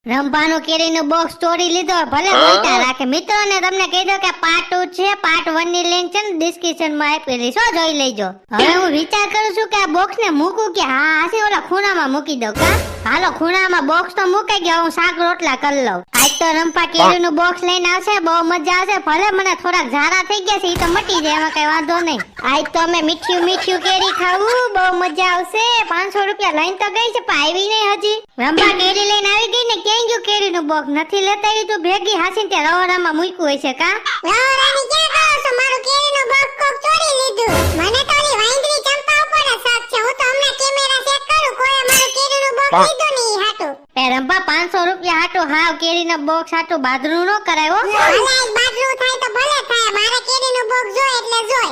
રંભાનું કેરીનું બોક્સ તોડી લીધો, ભલે બોલતા રાખે. મિત્રોને તમને કહી દો કે પાર્ટ 2 છે, પાર્ટ 1 ની લિંક છે ને ડિસ્ક્રિપ્શન માં આપેલી છે, જોઈ લેજો. હવે હું વિચાર કરું છું કે આ બોક્સ ને મૂકું કે હા આસી ઓલા ખૂણામાં મૂકી દઉં. કા હાલો, ખૂણામાં બોક્સ તો મુકાઈ ગયો, હું શાક રોટલા કરી લઉં. આજ તો રંભા કેરીનું બોક્સ લઈને આવશે, બહુ મજા આવશે. ભલે મને થોડાક ઝારા થઈ ગયા છે, ઈ તો મટી જાય, એમાં કઈ વાંધો નહીં. આજ તો અમે મીઠ્યું કેરી ખાવું, બહુ મજા આવશે. 500 રૂપિયા લઈને તો ગઈ છે, પણ આવી નહીં હજી. રંભા કેરી લઈને આવી ગઈ ને, ક્યાં ગયું કેરીનું બોક્સ? નથી લેતા આવી તું ભેગી હાસીને તે રવરામાં મૂક્યું હોય છે. કા રવરાની ક્યાં કહો છો? મારું કેરીનું બોક્સ કોક ચોરી લીધું. મને તો ઓલી વાંદરી ચંપા ઉપર શક છે. હું તો હમણાં કેમેરા ચેક કરું, કોઈ મારું કેરીનું બોક્સ લીધું નહીં હાટું. એ રંભા 500 રૂપિયા હાટું હાવ કેરીના બોક્સ હાટું બાદરું નો કરાય હો. ભલે બાદરું થાય તો ભલે થાય, મારે કેરીનું બોક્સ જોય એટલે જોય.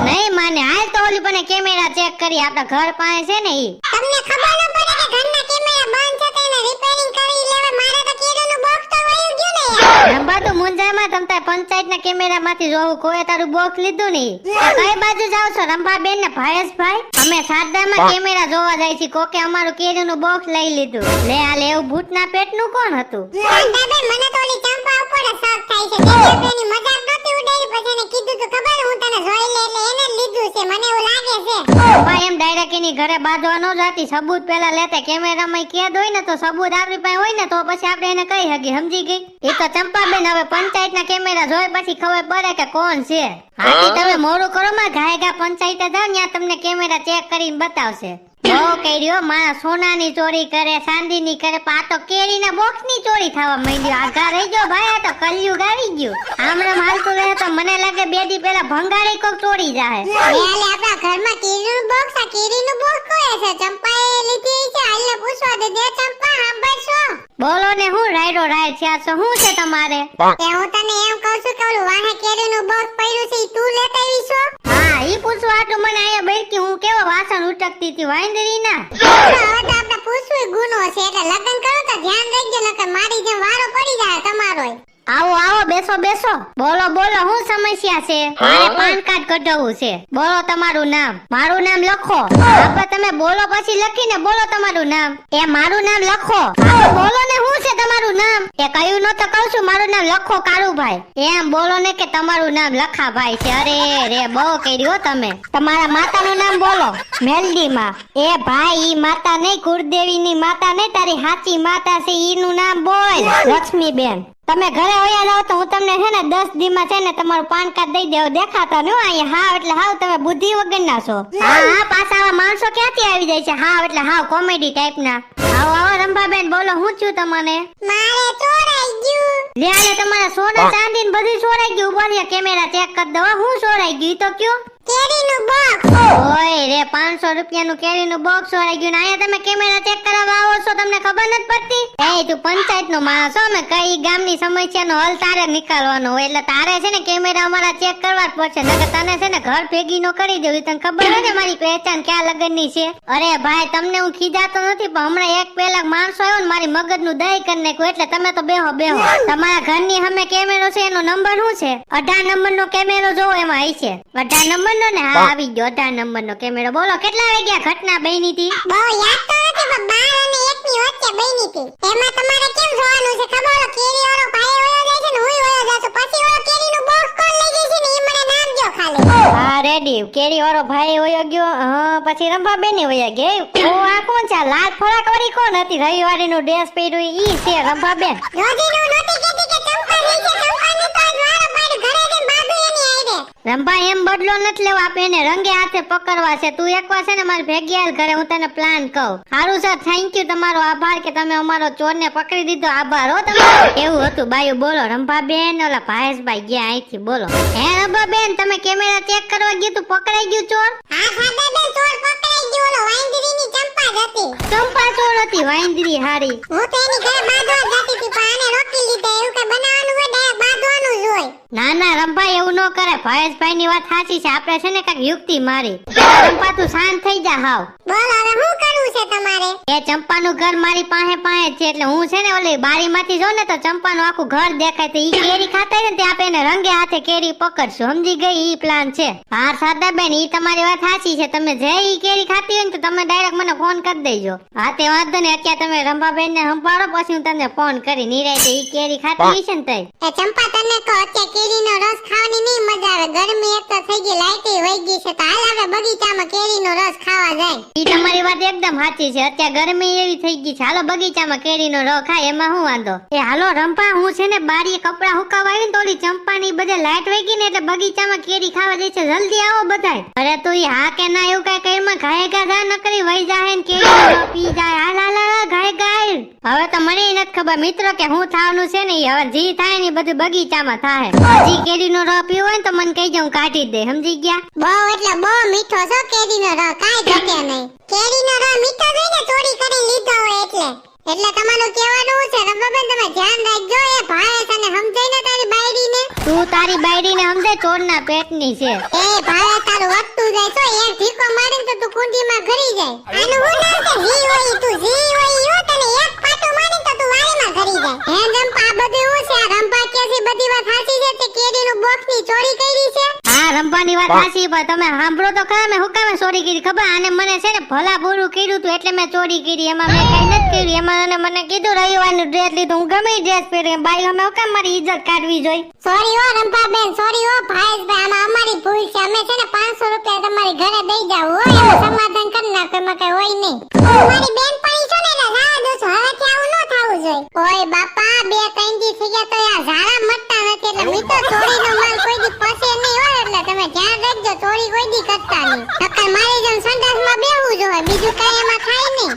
નહીં માને, હાલ તો ઓલી પણ કેમેરા ચેક કરી, આપડા ઘર પાસે છે ને ઈ. તમને ખબર ન પડે કે ઘરના કેમેરા બંધ છે, તેને રિપેરિંગ કરી લેવા. મારે તો કેરીનું બોક્સ તો વયું ગયું ને યાર. રંભા તો મુંજામાં તમતા પંચાયતના કેમેરામાંથી જોવું, કોઈ તારું બોક્સ લીધું નહીં. કઈ બાજુ જાવ છો રંભા બેન ને ભાયેશભાઈ? અમે સાદામાં કેમેરા જોવા જાય છે, કોકે અમારું કેરીનું બોક્સ લઈ લીધું. લે આ એવું ભૂતના પેટનું કોણ હતું? સાદાબેન, મને તો ઓલી ચંપા ઉપર શક થાય છે. તેની મજાક નહોતી ઉડાડી, પછી એને કીધું તો ખબર હું તને જોઈ લે એટલે એને જ લીધું છે, મને એવું લાગે છે. ભાઈ એમ ડાયરેક્ટ એની ઘરે બાંધવા ન જાતી, સબૂત પેલા લેતા. કેમેરામાં કેદ હોય ને તો સબૂત આપણી પાસે હોય ને તો પછી આપણે એને કહી હકી, સમજી ગઈ? એ તો ચંપાબેન હવે પંચાયતના કેમેરા જોઈ પછી ખબર પડે કે કોણ છે. હાથી તમે મોડું કરો માં, ઘાયગા પંચાયતે જાવ ત્યાં તમને કેમેરા ચેક કરીને બતાવશે. બહુ કર્યો, મારા સોનાની ચોરી કરે, ચાંદીની કરે, પણ આ તો કેરીના બોક્સની ચોરી થવા માંડ્યો. આઘા રહી ગયો ભાઈ, આ તો કલયુગ આવી ગયું. આમણે હાલતું રહે તો મને લાગે બે દી પહેલા ભંગારી કોક ચોરી જાય. એટલે આપણા ઘરમાં કેરીનું બોક્સ, આ કેરીનું બોક્સ કોઈ છે? ચંપાએ લીધી છે, હાલને પૂછવા દે. દે ચંપા, સાંભળશો? બોલો ને, હું રાયડો રાય છે, શું છે તમારે? એ હું તને એમ કહું છું કે ઓલું વાહે કેરીનું બોક્સ પડ્યું છે, ઈ તું લેતા આવી છો? હા, ઈ પૂછવા આટલું મને આયા બેઠી હું કેવો વાસણ ઉટકતી હતી વાંદરી ના. હવે તો આપણે પૂછવું ગુનો છે, એટલે લગન કરો તો ધ્યાન રાખજો, નકર મારી જેમ વારો પડી જાય તમારોય. આવો આવો, બેસો બેસો. બોલો બોલો, શું સમસ્યા છે? મારે પાન કાર્ડ કઢાવવું છે. બોલો તમારું નામ. મારું નામ લખો. આપણે તમે બોલો પછી લખીને બોલો તમારું નામ. એ મારું નામ લખો. બોલો ને, શું છે તમારું નામ? એ કયું ન તો કહું છું, મારું નામ લખો કારુભાઈ. એમ બોલો ને કે તમારું નામ લખાભાઈ છે. અરે રે, બહુ કર્યો તમે. તમારા માતાનું નામ બોલો. મેલડી માં. એ ભાઈ, ઈ માતા નહીં, કુળદેવીની માતા નહીં, તારી સાચી માતા છે, ઈનું નામ બોલ. લક્ષ્મીબેન. તમે ઘરે વયા જાવ તો હું તમને છે ને 10 દીમાં છે ને તમારું પાન કાર્ડ દઈ દેવ. દેખાતા ન અહીંયા હાવ એટલે હાવ તમે બુદ્ધિ વગરના છો. હા હા, પાછા આવા માણસો ક્યાંથી આવી જાય છે હાવ એટલે હાવ કોમેડી ટાઈપના. આવો આવો રંભાબેન, બોલો શું થયું તમને? મારે ચોરાઈ ગયું. લે આલે, તમારા સોના ચાંદી ને બધું ચોરાઈ ગયું. બોલ, કેમેરા ચેક કરી દો. શું ચોરાઈ ગયું તો કયો? કેરીનું બોક્સ. ઓય રે, 500 રૂપિયાનું કેરીનું બોક્સ ચોરાઈ ગયું ને અહીંયા તમે કેમેરા ચેક કરાવવા આવો છો, તમને ખબર નથી પડતી? એ તું પંચાયતનો માણસ છો, અમે કઈ ગામની સમસ્યાનો હલ તારે નીકાળવાનો હોય એટલે તારે છે ને કેમેરા અમારા ચેક કરવા જ પડશે, નકર તને છે ને ઘર ભેગી નો કરી દેવી. તને ખબર હોય ને મારી પહેચાન ક્યાં લગનની છે? અરે ભાઈ, તમને હું ખીજાતો નથી, પણ હમણાં એક પેલા માણસો આવ્યો ને મારી મગજનું દહીં કરી નાખ્યું, એટલે તમે તો બેહો બેહો. તમારા ઘરની સામે કેમેરો છે, એનો નંબર શું છે? 18 નંબરનો કેમેરો જોવો, એમાં આવી છે 18 નંબર નો ને. હા, આવી ગયો 18 નંબરનો કેમેરો. બોલો, કેટલા વાગ્યા ઘટના બની હતી? બહુ યાદ તો નથી, પણ 12 અને 1 ની વચ્ચે બની હતી. એમાં તમારે કેમ જોવાનું છે ખબર? ઓલો કેરી વાળો ભાઈ વયો જાય છે ને હુંય વયો જાશું, પછી ઓલો કેરીનું બોક્સ કોણ લઈ જાય છે ને ઈ મને નામ જો ખાલી. હા રેડી, કેરી વાળો ભાઈ વયો ગયો. હા, પછી રંભાબેન વયા ગઈ. ઓ આ કોણ છે? લાલ ફરાક વાળી કોણ હતી? રવિવારીનું ડ્રેસ પહેર્યું ઈ છે રંભાબેન. રોજીનું નહોતી કહેતી કે ચંપા રહી છે, ચંપાને તો આજ વારો પાડ્યો, ઘરે જઈને બાંધું એની આઈને. રંભા, એમ બદલો નથી લેવો, આપણે એને રંગે હાથે પકડવા છે. તું એકવાર છે ને મારી ભેગી હાલ ઘરે, હું તને પ્લાન કહું. સારું સર, થેન્ક યુ, તમારો આભાર કે તમે અમારો ચોરને પકડી દીધો. આભાર હો તમારો. એવું હતું બાયું. બોલો રંભાબેન, ઓલા ભાયેશભાઈ ગયા અહીંથી. બોલો. હે રંભાબેન, તમે કેમેરા ચેક કરવા ગયું તું, પકડાઈ ગયું ચોર? હા સાદાબેન, ચોર પકડાઈ ગયો. ઓલો વાંદરીની ચંપા જ હતી. ચંપા ચોર હતી? વાંદરી હારી. હું તો એની ઘરે બાંધવા જતી હતી, પણ આને રોકી લીધા. એવું કઈ બનાવવાનું હોય ડાયરેક્ટ બાંધવાનું જ હોય. ના ના રંભા એવું ન કરે. ભાઈ ની વાત સાચી છે. આપણે છે ને કાંઈક યુક્તિ મારી. રંભા તું શાંત થઈ જા હાવ. બોલો હવે શું કરવું છે તમારે? એ ચંપાનું ઘર મારી પાસે જ છે એટલે હું છે ને ઓલી બારીમાંથી જોઉં ને તો ચંપાનું આખું ઘર દેખાય તો ઈ કેરી ખાતા હોય ને તે આપણે એને રંગે હાથે કેરી પકડશું. સમજી ગઈ? ઈ પ્લાન છે. હા સાદાબેન ઈ તમારી વાત સાચી છે. તમે જે ઈ કેરી ખાતી હોય ને તો તમે ડાયરેક્ટ મને ફોન કરી દેજો. હા તે વાંધો ને અત્યારે તમે રંભાબેન ને સંભાળો પછી હું તમને ફોન કરી નિરાંતે ઈ કેરી ખાતી હશે ને તઈ. એ ચંપા તને કહો અત્યારે કેરીનો રસ ખાવાની નહીં મજા આવે. ગરમી એક તો થઈ ગઈ, લાઈટ વહી ગઈ છે તો હાલ હવે બગીચામાં કેરીનો રસ ખાવા જાય. ઈ તમારી વાત એકદમ સાચી છે. અત્યારે ગરમી એવી થઈ ગઈ છે. હાલો બગીચામાં કેરીનો રસ ખાય એમાં શું વાંધો. એ હાલો રંપા હું છે ને બારીએ કપડા હુકાવા આવી ને તો ઓલી ચંપાની બધે લાઈટ વહી ગઈ ને એટલે બગીચામાં કેરી ખાવા જઈ છે. જલ્દી આવો બધાય. અરે તું ઈ હા કે ના એવું કઈ કઈમાં ઘાય જા નકરી વહી જાહે ને કેરીનો રસ પી જાય. હાલ હાલ હાલ ઘાય ગાય. હવે તો મને નથી ખબર મિત્રો કે હું થવાનું છે ને ઈ હવે જી થાય ને બધું બગીચામાં થાય. હજી કેરીનો રસ પીવો હોય ને તો મને કહી જાઉં કાઢી દે. સમજી ગયા? બહુ એટલે બહુ મીઠો છો કેરીનો રસ, કાઈ ઘટે નહીં. કેરીનો રસ મીઠો જોઈને ચોરી કરી લીધો હોય એટલે તમારું કહેવાનું છે રંભાબેન તમે ધ્યાન રાખજો. એ ભાઈ તને સમજાય ને તારી બાયડીને? તું તારી બાયડીને સમજે ચોરના પેટની છે. એ ભાઈ તારું વધતું જાય છો. એક ઠીકો મારે તો તું કુંડીમાં ઘરી જાય. આનું હું નામ છે જી હોય તું જી હોય યો તને એક પાટો મારે તો તું વાડીમાં ઘરી જાય. હે રંપા આ બધું હું છે? આ રંપા કે છે બધી વાત સાચી છે તે કેરીનું બોક્સની ચોરી કરી છે? હા રંપાની વાત સાચી પણ તમે સાંભળો તો ખરા મેં હુકામે ચોરી કરી ખબર? આને મને છે ને ભલા બુરું કર્યું તું એટલે મેં ચોરી કરી. એમાં મેં કઈ નથી કર્યું. એમાં અને મને કીધું રવિવારનું ડ્રેસ લીધું. હું ગમે ડ્રેસ પહેરી બાઈ અમે હુકામ મારી ઇજ્જત કાઢવી જોઈ. સોરી હો રંપાબેન, સોરી હો ભાઈ આમાં અમારી ભૂલ છે. અમે છે ને 500 રૂપિયા તમારી ઘરે દઈ જાવ હો. એમાં સમાધાન કરી નાખો. એમાં કઈ હોય નહીં. મારી બેન પડી છો ને એટલે રાહ દો છો. હવેથી આવું ન થવું જોઈએ. ઓય બાપા 2-3 દી થઈ ગયા તો આ ઝાડા મટતા નથી એટલે મી તો ચોરીનો માલ કોઈ દી પસે નહીં હોય એટલે તમે ધ્યાન રાખજો. ચોરી કોઈ દી કરતા નહીં. નકર મારી જેમ સંડાસમાં બેહવું જોઈએ. બીજું કઈ એમાં થાય નહીં.